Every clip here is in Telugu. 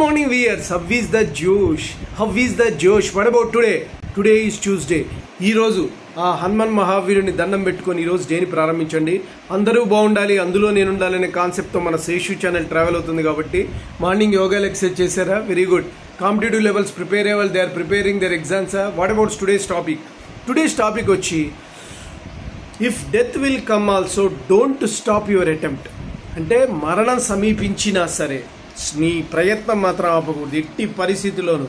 Morning viewers, how is the Josh? How is the Josh? What about today? Today is Tuesday. ఈ రోజు ఆ హనుమాన్ మహావీరుని దండం పెట్టుకొని ఈ రోజు డేని ప్రారంభించండి. అందరూ బాగుండాలి, అందులో నేను ఉండాలి అనే కాన్సెప్ట్ తో మన శేషు ఛానల్ ట్రావెల్ అవుతుంది కాబట్టి మార్నింగ్ యోగా ఎక్సర్సైజ్ చేశారా? Very good. Competitive levels prepare అయ్యే వాళ్ళు they are preparing their exams. What about today's topic వచ్చి if death will come also don't stop your attempt. అంటే మరణం సమీపించినా సరే నీ ప్రయత్నం మాత్రం ఆపకూడదు. ఎట్టి పరిస్థితిలోనూ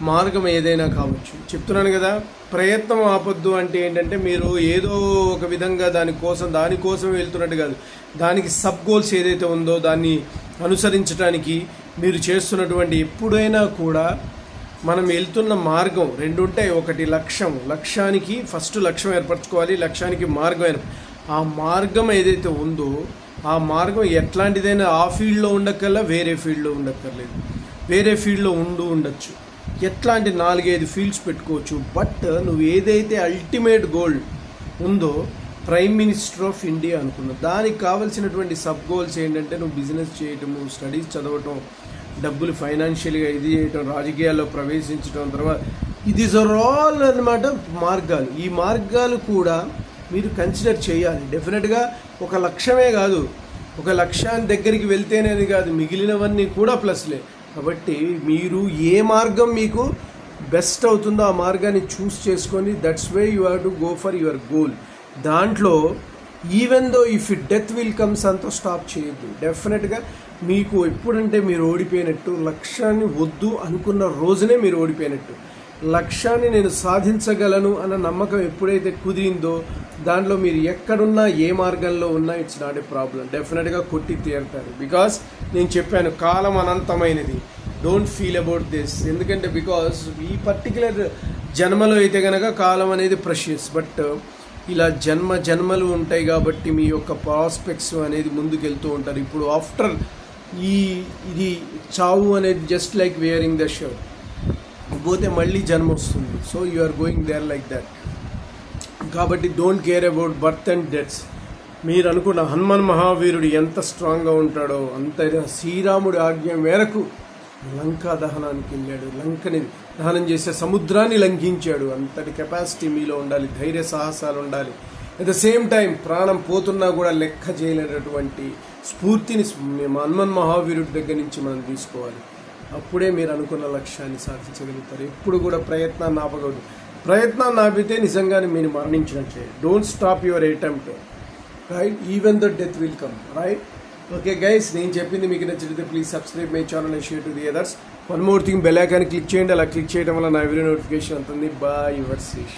మార్గం ఏదైనా కావచ్చు. చెప్తున్నాను కదా, ప్రయత్నం ఆపొద్దు అంటే ఏంటంటే మీరు ఏదో ఒక విధంగా దానికోసం వెళ్తున్నట్టు కాదు. దానికి సబ్ గోల్స్ ఏదైతే ఉందో దాన్ని అనుసరించడానికి మీరు చేస్తున్నటువంటి ఎప్పుడైనా కూడా మనం వెళ్తున్న మార్గం రెండు ఉంటాయి. ఒకటి లక్ష్యానికి ఫస్ట్ లక్ష్యం ఏర్పరచుకోవాలి, లక్ష్యానికి మార్గం ఆ మార్గం ఏదైతే ఉందో ఆ మార్గం ఎట్లాంటిదైనా ఆ ఫీల్డ్లో ఉండక్కర్లా, వేరే ఫీల్డ్లో ఉండక్కర్లేదు. వేరే ఫీల్డ్లో ఉండొచ్చు. ఎట్లాంటి 4-5 ఫీల్డ్స్ పెట్టుకోవచ్చు. బట్ నువ్వు ఏదైతే అల్టిమేట్ గోల్ ఉందో ప్రైమ్ మినిస్టర్ ఆఫ్ ఇండియా అనుకున్నావు, దానికి కావాల్సినటువంటి సబ్ గోల్స్ ఏంటంటే నువ్వు బిజినెస్ చేయటము, స్టడీస్ చదవటం, డబ్బులు ఫైనాన్షియల్గా ఇది చేయటం, రాజకీయాల్లో ప్రవేశించడం, తర్వాత ఇది ఆల్ అన్నమాట మార్గాలు. ఈ మార్గాలు కూడా మీరు కన్సిడర్ చేయాలి. డెఫినెట్గా ఒక లక్ష్యమే కాదు, ఒక లక్ష్యాన్ని దగ్గరికి వెళ్తేనేది కాదు, మిగిలినవన్నీ కూడా ప్లస్లే. కాబట్టి మీరు ఏ మార్గం మీకు బెస్ట్ అవుతుందో ఆ మార్గాన్ని చూస్ చేసుకొని that's way you have to go for your goal. దాంట్లో even though if death will comes అంతా స్టాప్ చేయొద్దు. డెఫినెట్గా మీకు ఎప్పుడంటే మీరు ఓడిపోయినట్టు, లక్ష్యాన్ని వద్దు అనుకున్న రోజునే మీరు ఓడిపోయినట్టు. లక్ష్యాన్ని నేను సాధించగలను అన్న నమ్మకం ఎప్పుడైతే కుదిరిందో దాంట్లో మీరు ఎక్కడున్నా ఏ మార్గంలో ఉన్నా ఇట్స్ నాట్ ఏ ప్రాబ్లం. డెఫినెట్గా కొట్టి తీరుతారు. బికాస్ నేను చెప్పాను కాలం అనంతమైనది. Don't feel about this. ఎందుకంటే బికాస్ ఈ పర్టికులర్ జన్మలో అయితే కనుక కాలం అనేది ప్రెషియస్. బట్ ఇలా జన్మలు ఉంటాయి కాబట్టి మీ యొక్క ప్రాస్పెక్ట్స్ అనేది ముందుకెళ్తూ ఉంటారు. ఇప్పుడు ఆఫ్టర్ ఇది చావు అనేది just like wearing the shirt. పోతే మళ్ళీ జన్మ వస్తుంది. So you are going there like that. కాబట్టి don't care about birth and deaths. మీరు అనుకున్న హనుమాన్ మహావీరుడు ఎంత స్ట్రాంగ్గా ఉంటాడో అంత శ్రీరాముడి ఆజ్ఞ మేరకు లంకా దహనానికి వెళ్ళాడు. లంకని దహనం చేసే సముద్రాన్ని లంఘించాడు. అంతటి కెపాసిటీ మీలో ఉండాలి, ధైర్య సాహసాలు ఉండాలి. అట్ ద సేమ్ టైం ప్రాణం పోతున్నా కూడా లెక్క చేయలేనటువంటి స్ఫూర్తిని హనుమాన్ మహావీరుడి దగ్గర నుంచి మనం తీసుకోవాలి. అప్పుడే మీరు అనుకున్న లక్ష్యాన్ని సాధించగలుగుతారు. ఎప్పుడు కూడా ప్రయత్నాన్ని ఆపకూడదు. ప్రయత్నాన్ని ఆపితే నిజంగానే మీరు మరణించినట్లే. Don't stop your attempt, right? Even the death will come, right? Okay guys, నేను చెప్పింది మీకు నచ్చితే please subscribe my channel and share to the others. One more thing, bell icon click చేయండి. అలా క్లిక్ చేయడం వల్ల నా వీడియో నోటిఫికేషన్ అవుతుంది. Bye, your Sesh.